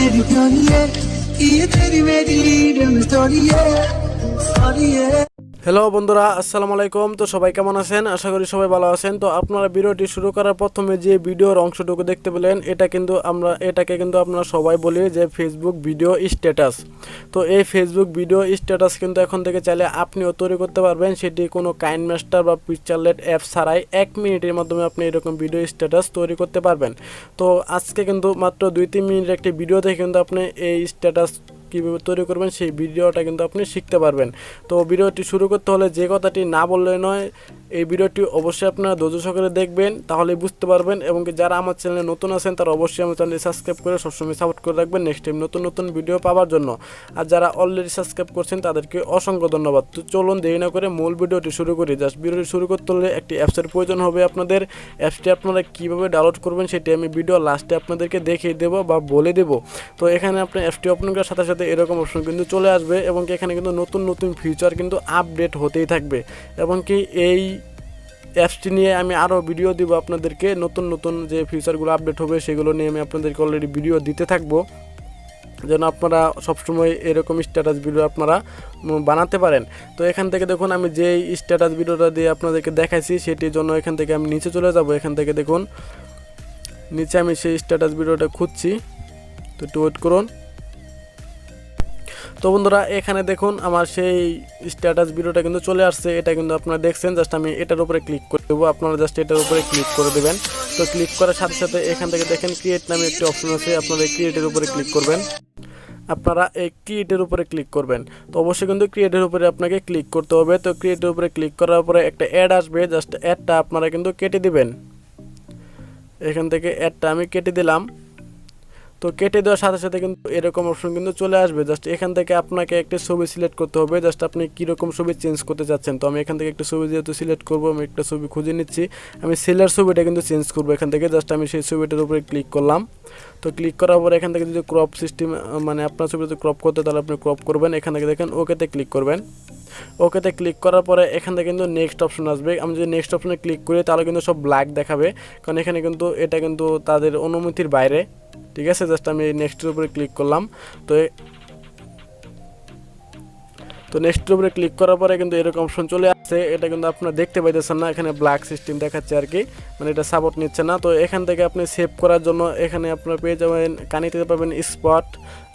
मेरी प्यारी है, ये तेरी मेरी लीड स्टोरी है, स्टोरी है। হ্যালো বন্ধুরা, আসসালামু আলাইকুম। তো সবাই কেমন আছেন? আশা করি সবাই ভালো আছেন। তো আপনারা ভিডিওটি শুরু করার প্রথমে যে ভিডিওর অংশটুকু দেখতে পেলেন, এটাকে কিন্তু আপনারা সবাই বলি যে ফেসবুক ভিডিও স্ট্যাটাস। তো এই ফেসবুক ভিডিও স্ট্যাটাস কিন্তু এখন থেকে চাইলে আপনিও তৈরি করতে পারবেন। সেটি কোনো কাইনমাস্টার বা পিকচারলেট অ্যাপ ছাড়াই 1 মিনিটের মাধ্যমে আপনি এরকম ভিডিও স্ট্যাটাস তৈরি করতে পারবেন। তো আজকে কিন্তু মাত্র 2-3 মিনিটের একটি ভিডিও দেখে কিন্তু আপনি এই স্ট্যাটাস কীভাবে তৈরি করবেন সেই ভিডিওটা কিন্তু আপনি শিখতে পারবেন। তো ভিডিওটি শুরু করতে হলে যে কথাটি না বললে নয়, এই ভিডিওটি অবশ্যই আপনারা ধৈর্য সহকারে দেখবেন, তাহলে বুঝতে পারবেন। এবং যারা আমার চ্যানেলে নতুন আছেন তারা অবশ্যই আমার চ্যানেলটি সাবস্ক্রাইব করে সবসময় সাপোর্ট করে রাখবেন নেক্সট টাইম নতুন নতুন ভিডিও পাওয়ার জন্য। আর যারা অলরেডি সাবস্ক্রাইব করছেন তাদেরকে অসংখ্য ধন্যবাদ। তো চলুন দেরি না করে মূল ভিডিওটি শুরু করি। জাস্ট ভিডিওটি শুরু করতে হলে একটি অ্যাপসের প্রয়োজন হবে আপনাদের। অ্যাপসটি আপনারা কীভাবে ডাউনলোড করবেন সেটি আমি ভিডিও লাস্টে আপনাদেরকে দেখিয়ে দেবো বা বলে দেবো। তো এখানে আপনি অ্যাপসটি ওপেন করার সাথে সাথে এরকম অপশন কিন্তু চলে আসবে এবং এখানে কিন্তু নতুন নতুন ফিচার কিন্তু আপডেট হতেই থাকবে। এবং কি এই অ্যাপসটি নিয়ে আমি আরও ভিডিও দিব আপনাদেরকে, নতুন নতুন যে ফিচারগুলো আপডেট হবে সেগুলো নিয়ে আমি আপনাদেরকে অলরেডি ভিডিও দিতে থাকবো, যেন আপনারা সবসময় এরকম স্ট্যাটাস ভিডিও আপনারা বানাতে পারেন। তো এখান থেকে দেখুন আমি যেই স্ট্যাটাস ভিডিওটা দিয়ে আপনাদেরকে দেখাইছি সেটির জন্য এখান থেকে আমি নিচে চলে যাব। এখান থেকে দেখুন নিচে আমি সেই স্ট্যাটাস ভিডিওটা খুঁজছি, তো একটু ওয়েট করুন। তো বন্ধুরা এখানে দেখুন আমার সেই স্ট্যাটাস ভিডিওটা কিন্তু চলে আসছে। এটা কিন্তু আপনারা দেখছেন। জাস্ট আমি এটার উপরে ক্লিক করে দেবো, আপনারা জাস্ট এটার উপরে ক্লিক করে দেবেন। তো ক্লিক করার সাথে সাথে এখান থেকে দেখেন ক্রিয়েট নামে একটি অপশন আছে, আপনারা এই ক্রিয়েটের উপরে ক্লিক করবেন। আপনারা এই ক্রিয়েটের উপরে ক্লিক করবেন। তো অবশ্যই কিন্তু ক্রিয়েটের উপরে আপনাকে ক্লিক করতে হবে। তো ক্রিয়েটের উপরে ক্লিক করার পরে একটা অ্যাড আসবে, জাস্ট অ্যাডটা আপনারা কিন্তু কেটে দিবেন। এখান থেকে অ্যাডটা আমি কেটে দিলাম। তো কেটে দেওয়ার সাথে সাথে কিন্তু এরকম অপশন কিন্তু চলে আসবে। জাস্ট এখান থেকে আপনাকে একটা ছবি সিলেক্ট করতে হবে। জাস্ট আপনি কীরকম ছবি চেঞ্জ করতে চাচ্ছেন। তো আমি এখান থেকে একটা ছবি যেহেতু সিলেক্ট করবো, আমি একটা ছবি খুঁজে নিচ্ছি। আমি ছেলের ছবিটা কিন্তু চেঞ্জ করবো এখান থেকে। জাস্ট আমি সেই ছবিটার উপরে ক্লিক করলাম। তো ক্লিক করার পরে এখান থেকে যদি ক্রপ সিস্টেম মানে আপনার ছবি যদি ক্রপ করতে তাহলে আপনি ক্রপ করবেন। এখান থেকে দেখেন ওকেতে ক্লিক করবেন। ওকেতে ক্লিক করার পরে এখান থেকে কিন্তু নেক্সট অপশন আসবে। আমি যদি নেক্সট অপশনে ক্লিক করি তাহলে কিন্তু সব ব্ল্যাক দেখাবে, কারণ এখানে কিন্তু এটা কিন্তু তাদের অনুমতির বাইরে। ঠিক আছে, জাস্ট আমি নেক্সটের উপরে ক্লিক করলাম। তো নেক্সটের উপরে ক্লিক করার পরে কিন্তু এরকম অপশন চলে আসছে। এটা কিন্তু আপনারা দেখতে পাইতেছেন না, এখানে ব্ল্যাক সিস্টেম দেখাচ্ছে আর কি, মানে এটা সাপোর্ট নিচ্ছে না। তো এখান থেকে আপনি সেভ করার জন্য এখানে আপনারা পেয়ে যাবেন, কানিতে পাবেন স্পট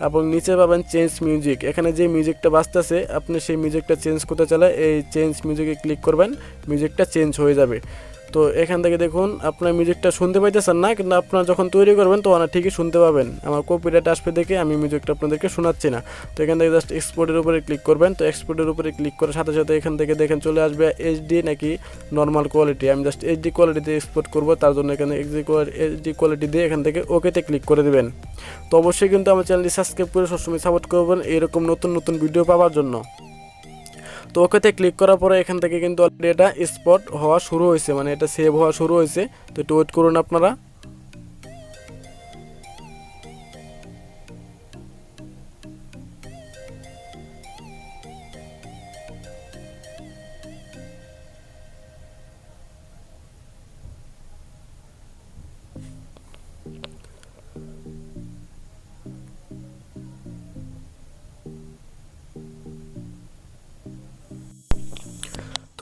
এবং নিচে পাবেন চেঞ্জ মিউজিক। এখানে যে মিউজিকটা বাজতেছে আপনি সেই মিউজিকটা চেঞ্জ করতে চাইলে এই চেঞ্জ মিউজিকে ক্লিক করবেন, মিউজিকটা চেঞ্জ হয়ে যাবে। তো এখান থেকে দেখুন আপনার মিউজিকটা শুনতে পাইতেছেন না, কিন্তু আপনারা যখন তৈরি করবেন তখন ঠিকই শুনতে পাবেন। আমার কপিরাইট আসবে দেখে আমি মিউজিকটা আপনাদেরকে শোনাচ্ছি না। তো এখান থেকে জাস্ট এক্সপোর্টের উপরে ক্লিক করবেন। তো এক্সপোর্টের উপরে ক্লিক করার সাথে সাথে এখান থেকে দেখেন চলে আসবে এইচডি নাকি নর্মাল কোয়ালিটি। আমি জাস্ট এইচডি কোয়ালিটিতে এক্সপোর্ট করবো, তার জন্য এখানে এইচডি কোয়ালিটি দিয়ে এখান থেকে ওকেতে ক্লিক করে দেবেন। তো অবশ্যই কিন্তু আমার চ্যানেলটি সাবস্ক্রাইব করে সবসময় সাপোর্ট করবেন এরকম নতুন নতুন ভিডিও পাওয়ার জন্য। তো ওকেতে ক্লিক করার পরে এখান থেকে কিন্তু অলরেডি এটা স্পট হওয়া শুরু হয়েছে, মানে এটা সেভ হওয়া শুরু হয়েছে। তো একটু ওয়েট করুন আপনারা।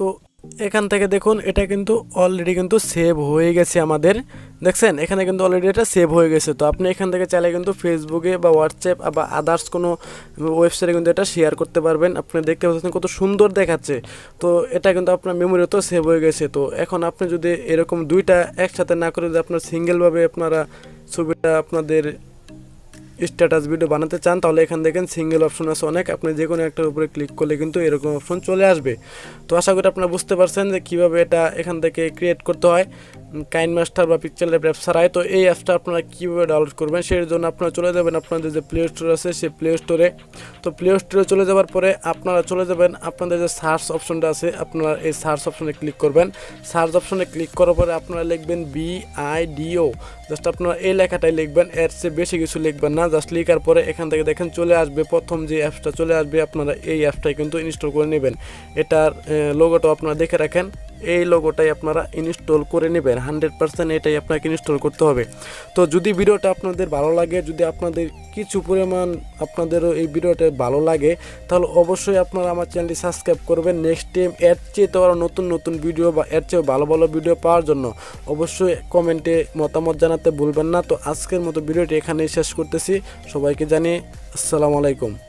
তো এখান থেকে দেখুন এটা কিন্তু অলরেডি কিন্তু সেভ হয়ে গেছে আমাদের, দেখছেন এখানে কিন্তু অলরেডি এটা সেভ হয়ে গেছে। তো আপনি এখান থেকে চাইলে কিন্তু ফেসবুকে বা হোয়াটসঅ্যাপ বা আদার্স কোনো ওয়েবসাইটে কিন্তু এটা শেয়ার করতে পারবেন। আপনি দেখতে পাচ্ছেন কত সুন্দর দেখাচ্ছে। তো এটা কিন্তু আপনার মেমোরিতেও সেভ হয়ে গেছে। তো এখন আপনি যদি এরকম দুইটা একসাথে না করে যদি আপনার সিঙ্গেলভাবে আপনারা ছবিটা আপনাদের স্ট্যাটাস ভিডিও বানাতে চান তাহলে এখান দেখেন সিঙ্গেল অপশন আছে অনেক, আপনি যে কোনো একটার উপরে ক্লিক করলে কিন্তু এরকম অপশন চলে আসবে। তো আশা করি আপনারা বুঝতে পারছেন যে কীভাবে এটা এখান থেকে ক্রিয়েট করতে হয় কাইনমাস্টার বা পিকচারলেট অ্যাপ ছাড়াই। তো এই অ্যাপসটা আপনারা কীভাবে ডাউনলোড করবেন সেই জন্য আপনারা চলে যাবেন আপনাদের যে প্লে স্টোর আছে সেই প্লে স্টোরে। তো প্লে স্টোরে চলে যাওয়ার পরে আপনারা চলে যাবেন আপনাদের যে সার্চ অপশনটা আছে, আপনারা এই সার্চ অপশনে ক্লিক করবেন। সার্চ অপশনে ক্লিক করার পরে আপনারা লিখবেন BIDO, জাস্ট আপনারা এই লেখাটাই লিখবেন, এর চেয়ে বেশি কিছু লিখবেন না। জাস্ট লিখার পরে এখান থেকে দেখেন চলে আসবে প্রথম যে অ্যাপসটা চলে আসবে, আপনারা এই অ্যাপটাই কিন্তু ইনস্টল করে নেবেন। এটার লোগোটাও আপনারা দেখে রাখেন, এই লোগোটাই আপনারা ইনস্টল করে নেবেন। 100% এটাই আপনাকে ইনস্টল করতে হবে। তো যদি ভিডিওটা আপনাদের ভালো লাগে, যদি আপনাদের কিছু পরিমাণ আপনাদেরও এই ভিডিওটা ভালো লাগে, তাহলে অবশ্যই আপনারা আমার চ্যানেলটি সাবস্ক্রাইব করবেন। নেক্সট টাইম এর চেয়ে তো আরও নতুন নতুন ভিডিও বা এর চেয়ে ভালো ভালো ভিডিও পাওয়ার জন্য অবশ্যই কমেন্টে মতামত জানাতে ভুলবেন না। তো আজকের মতো ভিডিওটি এখানেই শেষ করতেছি। সবাইকে জানিয়ে আসসালামু আলাইকুম।